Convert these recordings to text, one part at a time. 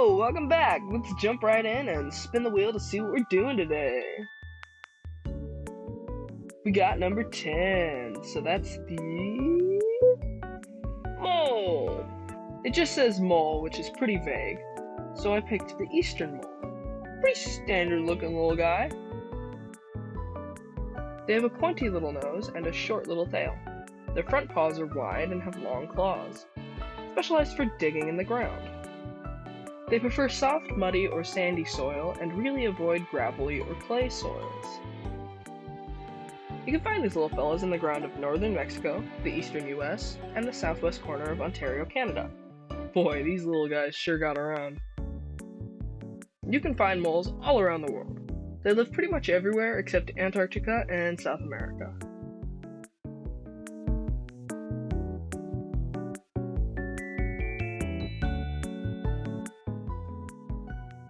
Yo, welcome back. Let's jump right in and spin the wheel to see what we're doing today. We got number 10, so that's the mole. It just says mole, which is pretty vague, so I picked the eastern mole. Pretty standard looking little guy. They have a pointy little nose and a short little tail. Their front paws are wide and have long claws, specialized for digging in the ground. They prefer soft, muddy, or sandy soil and really avoid gravelly or clay soils. You can find these little fellas in the ground of northern Mexico, the eastern US, and the southwest corner of Ontario, Canada. Boy, these little guys sure got around. You can find moles all around the world. They live pretty much everywhere except Antarctica and South America.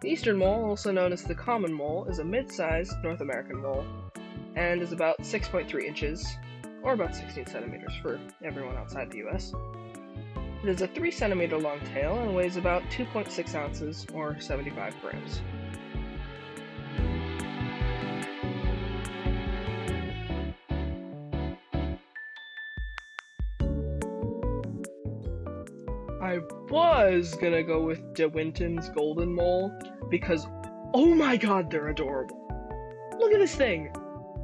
The eastern mole, also known as the common mole, is a mid-sized North American mole and is about 6.3 inches, or about 16 centimeters for everyone outside the US. It has a 3 centimeter long tail and weighs about 2.6 ounces, or 75 grams. I was gonna go with De Winton's golden mole because, oh my god, they're adorable. Look at this thing!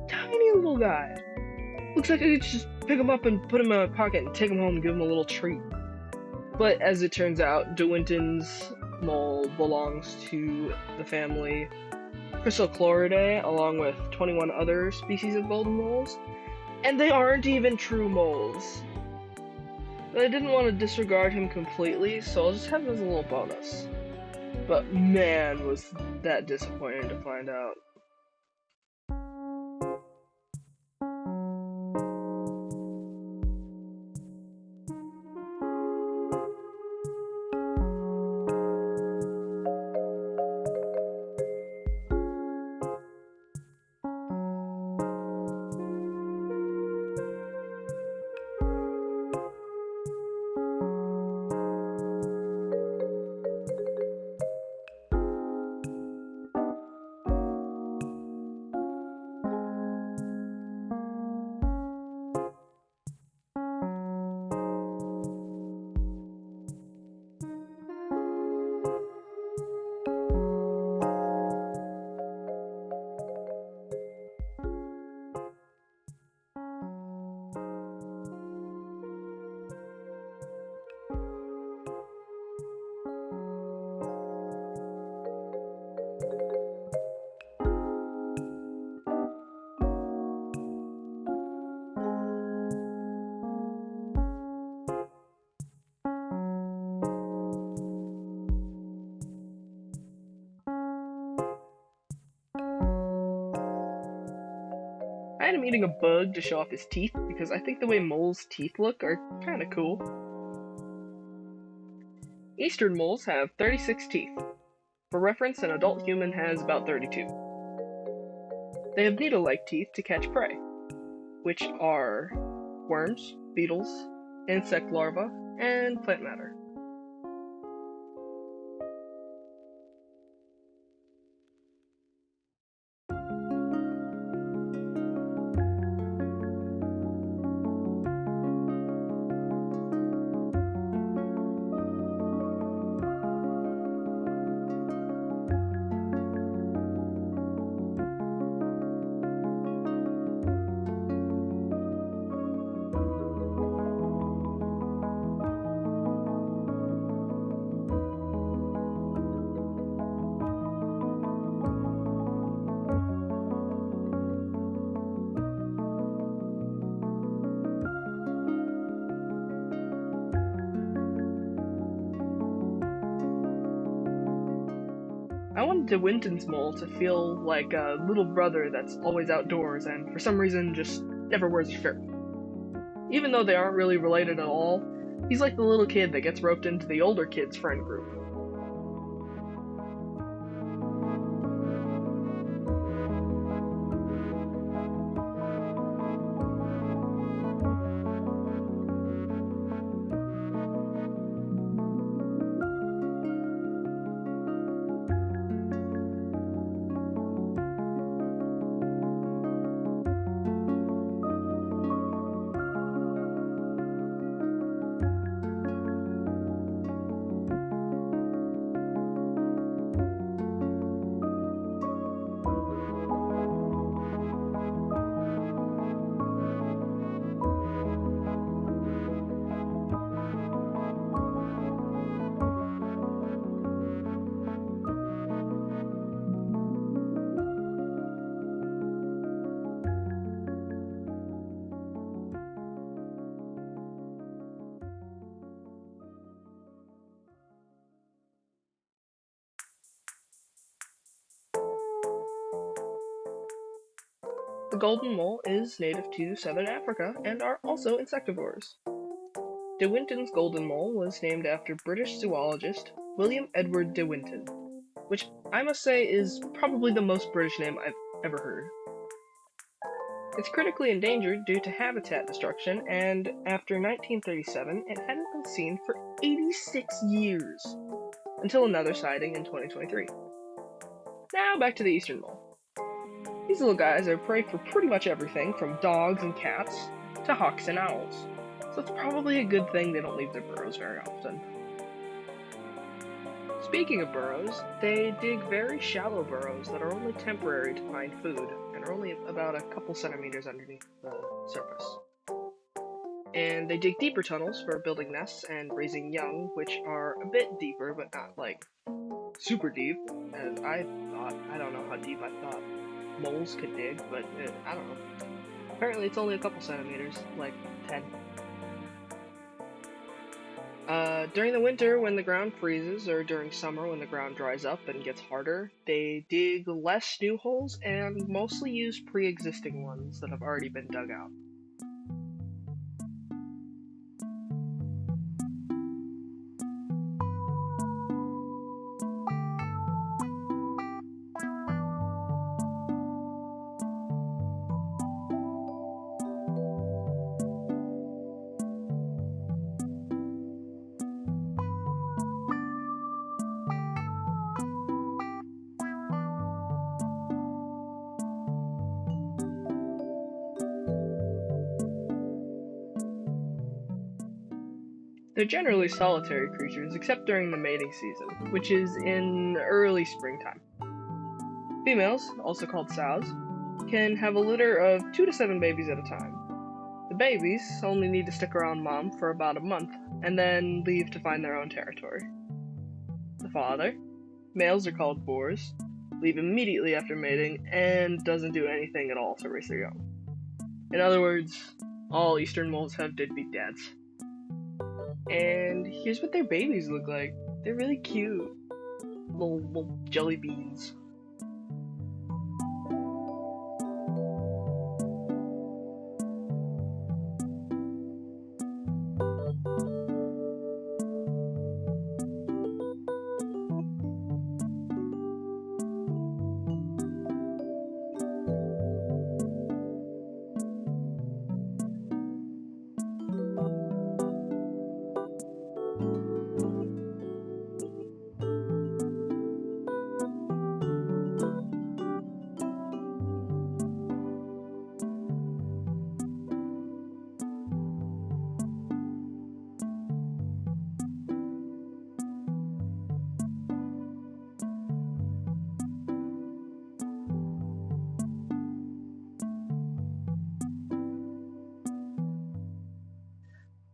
Tiny little guy. Looks like I could just pick him up and put him in my pocket and take him home and give him a little treat. But as it turns out, De Winton's mole belongs to the family Chrysochloridae, along with 21 other species of golden moles, and they aren't even true moles. But I didn't want to disregard him completely, so I'll just have him as a little bonus. But man, was that disappointing to find out. I had him eating a bug to show off his teeth because I think the way moles' teeth look are kinda cool. Eastern moles have 36 teeth. For reference, an adult human has about 32. They have needle-like teeth to catch prey, which are worms, beetles, insect larvae, and plant matter. I wanted De Winton's mole to feel like a little brother that's always outdoors and for some reason just never wears a shirt. Even though they aren't really related at all, he's like the little kid that gets roped into the older kid's friend group. The golden mole is native to southern Africa and are also insectivores. De Winton's golden mole was named after British zoologist William Edward de Winton, which I must say is probably the most British name I've ever heard. It's critically endangered due to habitat destruction, and after 1937, it hadn't been seen for 86 years, until another sighting in 2023. Now back to the eastern mole. These little guys are prey for pretty much everything from dogs and cats to hawks and owls, so it's probably a good thing they don't leave their burrows very often. Speaking of burrows, they dig very shallow burrows that are only temporary to find food and are only about a couple centimeters underneath the surface. And they dig deeper tunnels for building nests and raising young, which are a bit deeper, but not like super deep, as I thought. I don't know how deep I thought moles could dig, but I don't know. Apparently it's only a couple centimeters, like 10. During the winter, when the ground freezes, or during summer when the ground dries up and gets harder, they dig less new holes and mostly use pre-existing ones that have already been dug out. They're generally solitary creatures, except during the mating season, which is in early springtime. Females, also called sows, can have a litter of 2 to 7 babies at a time. The babies only need to stick around mom for about a month, and then leave to find their own territory. The father, males are called boars, leave immediately after mating, and doesn't do anything at all to raise their young. In other words, all eastern moles have deadbeat dads. And here's what their babies look like. They're really cute. Little jelly beans.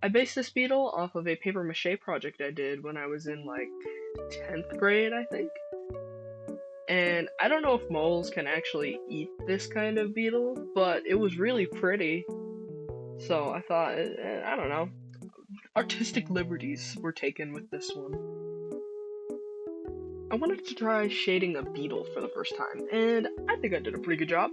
I based this beetle off of a paper mache project I did when I was in like 10th grade, I think. And I don't know if moles can actually eat this kind of beetle, but it was really pretty. So I thought, I don't know, artistic liberties were taken with this one. I wanted to try shading a beetle for the first time, and I think I did a pretty good job.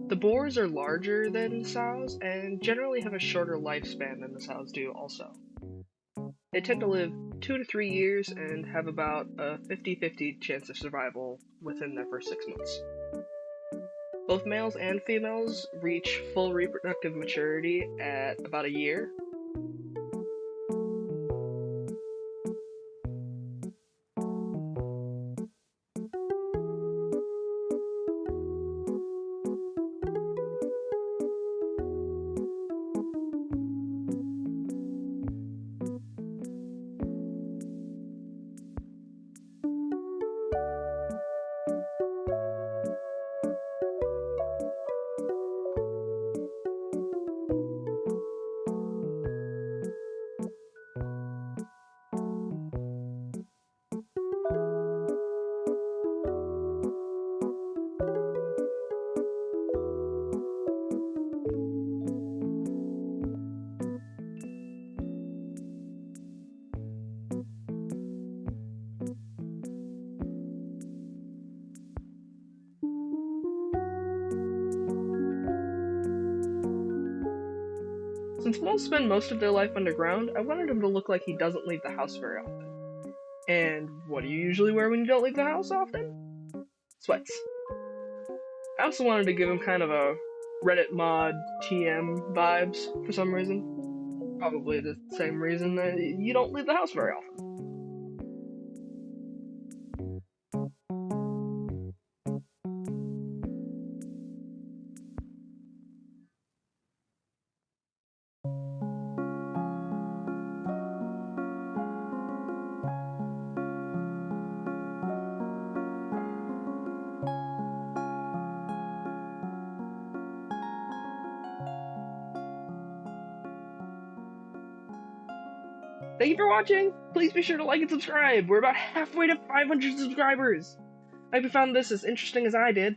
The boars are larger than sows and generally have a shorter lifespan than the sows do also. They tend to live 2 to 3 years and have about a 50-50 chance of survival within their first 6 months. Both males and females reach full reproductive maturity at about a year. Since moles spend most of their life underground, I wanted him to look like he doesn't leave the house very often. And what do you usually wear when you don't leave the house often? Sweats. I also wanted to give him kind of a Reddit mod TM vibes for some reason. Probably the same reason that you don't leave the house very often. Thank you for watching! Please be sure to like and subscribe! We're about halfway to 500 subscribers! I hope you found this as interesting as I did.